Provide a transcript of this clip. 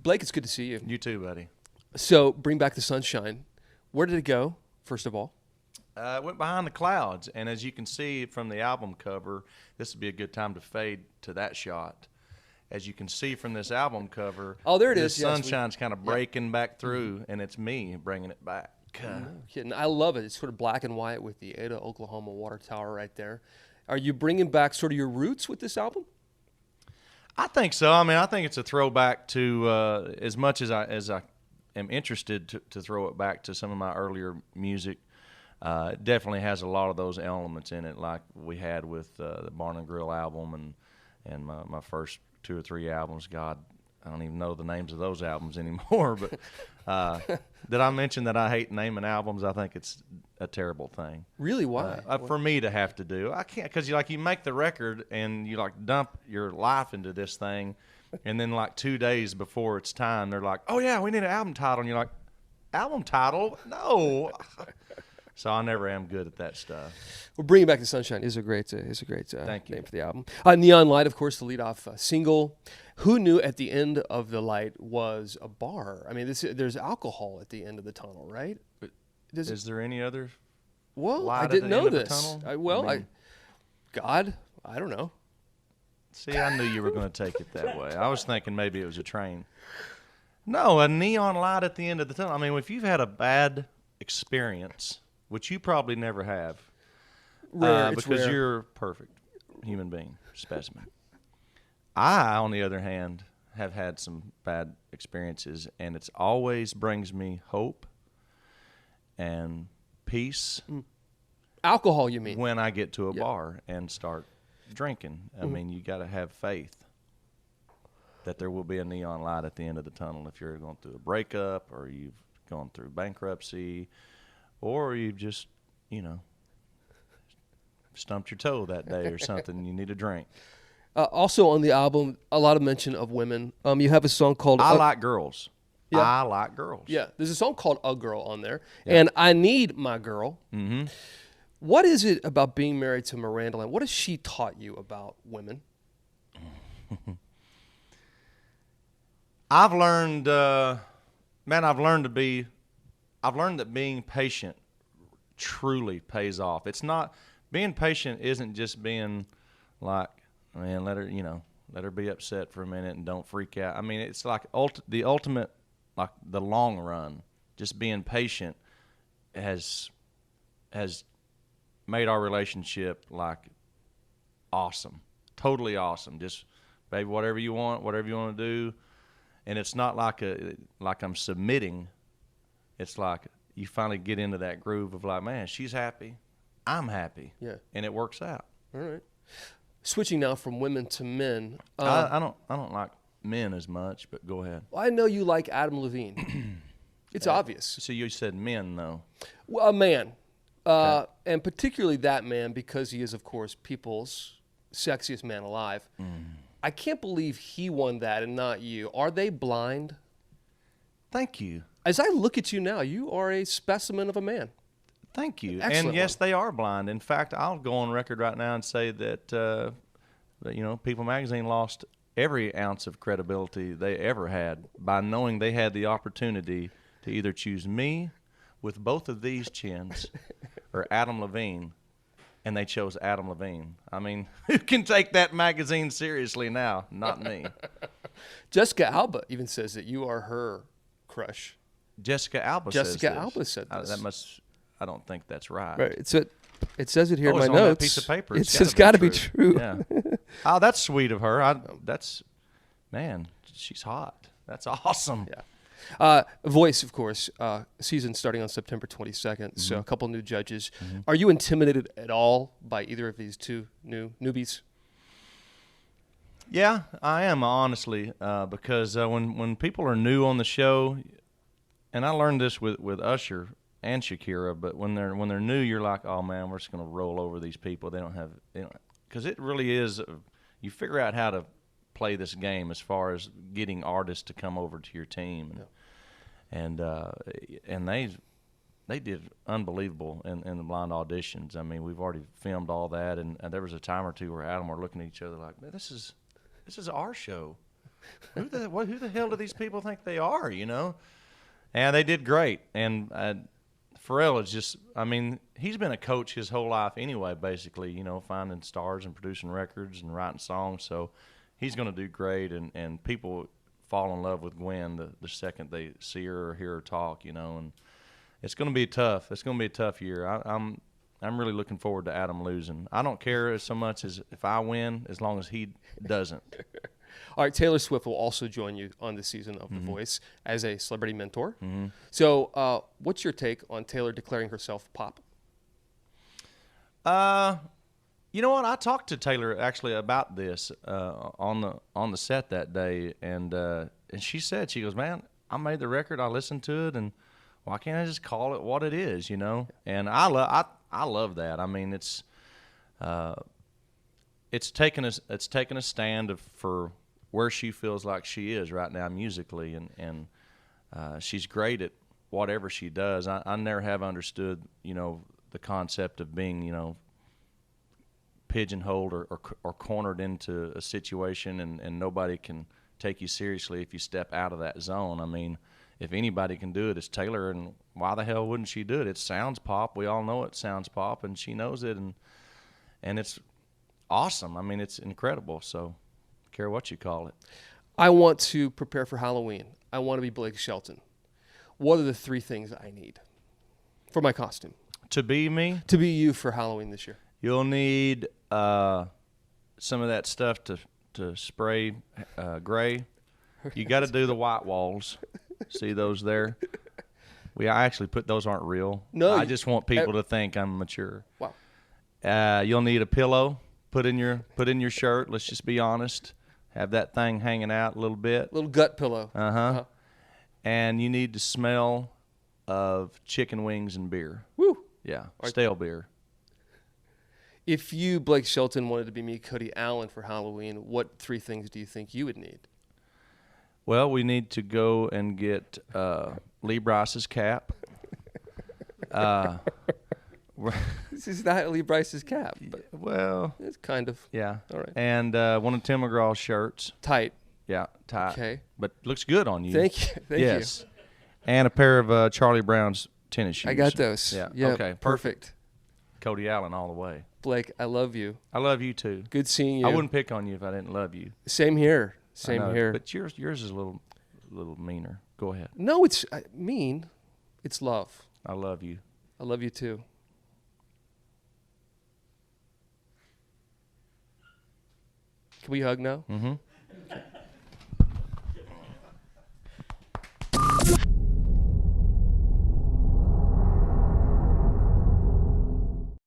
Blake, it's good to see you. You too, buddy. So, Bring Back the Sunshine. Where did it go, first of all? It went behind the clouds, and as you can see from the album cover, this would be a good time to fade to that shot. As you can see from this album cover, oh, there it the is. Yes, sunshine's kind of breaking back through, and it's me bringing it back. No kidding. I love it. It's sort of black and white with the Ada, Oklahoma water tower right there. Are you bringing back sort of your roots with this album? I think so. I mean, I think it's a throwback to as much as I am interested to throw it back to some of my earlier music. It definitely has a lot of those elements in it, like we had with the Barn and Grill album and my first 2 or 3 albums. God, I don't even know the names of those albums anymore. But did I mention that I hate naming albums? I think it's a terrible thing. Really? Why? For me to have to do. I can't, because you make the record and you dump your life into this thing, and then 2 days before it's time, they're like, "Oh yeah, we need an album title," and you're like, "Album title? No." So I never am good at that stuff. Well, Bringing Back the Sunshine is a great name for the album. Neon Light, of course, the lead-off single. Who knew at the end of the light was a bar? I mean, there's alcohol at the end of the tunnel, right? Is there any other? Well, light I didn't know at the end this. of the tunnel? I don't know. See, I knew you were going to take it that way. I was thinking maybe it was a train. No, a neon light at the end of the tunnel. I mean, if you've had a bad experience, which you probably never have, because rare. you're a perfect human being, specimen. I, on the other hand, have had some bad experiences, and it's always brings me hope and peace. Alcohol, you mean? When I get to a bar and start drinking. I mean, you got to have faith that there will be a neon light at the end of the tunnel if you're going through a breakup, or you've gone through bankruptcy, or you've just, stumped your toe that day or something and you need a drink. Also on the album, a lot of mention of women. You have a song called I Like Girls. Yeah. I Like Girls. Yeah, there's a song called A Girl on there. Yeah. And I Need My Girl. Mm-hmm. What is it about being married to Miranda Lambert? What has she taught you about women? I've learned that being patient truly pays off. It's not, being patient isn't just being like, man, let her be upset for a minute and don't freak out. I mean, it's like the ultimate, like the long run, just being patient has made our relationship awesome, totally awesome. Just, baby, whatever you want to do. And it's not like I'm submitting. It's like you finally get into that groove of man, she's happy, I'm happy. Yeah. And it works out. All right. Switching now from women to men. I don't like men as much, but go ahead. Well, I know you like Adam Levine. It's obvious. So you said men, though. Well, a man. Okay. And particularly that man, because he is, of course, people's sexiest man alive. I can't believe he won that and not you. Are they blind? Thank you. As I look at you now, you are a specimen of a man. Thank you. Excellent and yes, one. they are blind. In fact, I'll go on record right now and say that, People Magazine lost every ounce of credibility they ever had by knowing they had the opportunity to either choose me with both of these chins or Adam Levine, and they chose Adam Levine. I mean, who can take that magazine seriously now? Not me. Jessica Alba even says that you are her crush. Jessica Alba said this. I don't think that's right. Right. It says it here in my it's on notes. That piece of paper. It's got to be true. Yeah. Oh, that's sweet of her. Man, she's hot. That's awesome. Yeah. Voice, of course, season starting on September 22nd. So a couple new judges. Are you intimidated at all by either of these two newbies? Yeah, I am, honestly, because when people are new on the show, and I learned this with Usher and Shakira, but when they're new, you're like, oh man, we're just going to roll over these people. They don't, because it really is. You figure out how to play this game as far as getting artists to come over to your team, and they did unbelievable in the blind auditions. I mean, we've already filmed all that, and there was a time or two where Adam were looking at each other like, man, this is our show. Who the hell do these people think they are, you know? And they did great. And Pharrell is just, I mean, he's been a coach his whole life anyway, basically, you know, finding stars and producing records and writing songs. So he's going to do great. And people fall in love with Gwen the second they see her or hear her talk, you know. And it's going to be tough. It's going to be a tough year. I'm really looking forward to Adam losing. I don't care so much as if I win, as long as he doesn't. All right, Taylor Swift will also join you on this season of The Voice as a celebrity mentor. Mm-hmm. So what's your take on Taylor declaring herself pop? You know what? I talked to Taylor actually about this on the set that day, and she said, she goes, man, I made the record, I listened to it, and why can't I just call it what it is, you know? And I love that. I mean, it's taken a stand for where she feels like she is right now musically, and she's great at whatever she does. I never have understood, you know, the concept of being, you know, pigeonholed or cornered into a situation, and nobody can take you seriously if you step out of that zone. I mean, if anybody can do it, it's Taylor, and why the hell wouldn't she do it? It sounds pop. We all know it sounds pop, and she knows it, and it's awesome. I mean, it's incredible. So, care what you call it. I want to prepare for Halloween. I want to be Blake Shelton. What are the 3 things I need for my costume? To be me? To be you for Halloween this year. You'll need some of that stuff to spray gray. You got to do the white walls. See those there? I actually put those aren't real. No, I just want people to think I'm mature. Wow. You'll need a pillow. Put in your shirt. Let's just be honest. Have that thing hanging out a little bit. Little gut pillow. Uh-huh. And you need to smell of chicken wings and beer. Woo. Yeah, stale beer. If you, Blake Shelton, wanted to be me, Cody Allen, for Halloween, what 3 things do you think you would need? Well, we need to go and get Lee Bryce's cap. This is not Lee Bryce's cap, but well, it's kind of. yeah. All right. And one of Tim McGraw's shirts. Tight. Yeah, tight. Okay. But looks good on you. Thank you. Thank yes. And a pair of Charlie Brown's tennis shoes. I got those. Yeah. Yep, Okay. Perfect. Cody Allen all the way. Blake, I love you. I love you too. Good seeing you. I wouldn't pick on you if I didn't love you. Same here. Same I know, here. But yours is a little meaner. Go ahead. No, it's mean. It's love. I love you. I love you too. Can we hug now? Mm-hmm.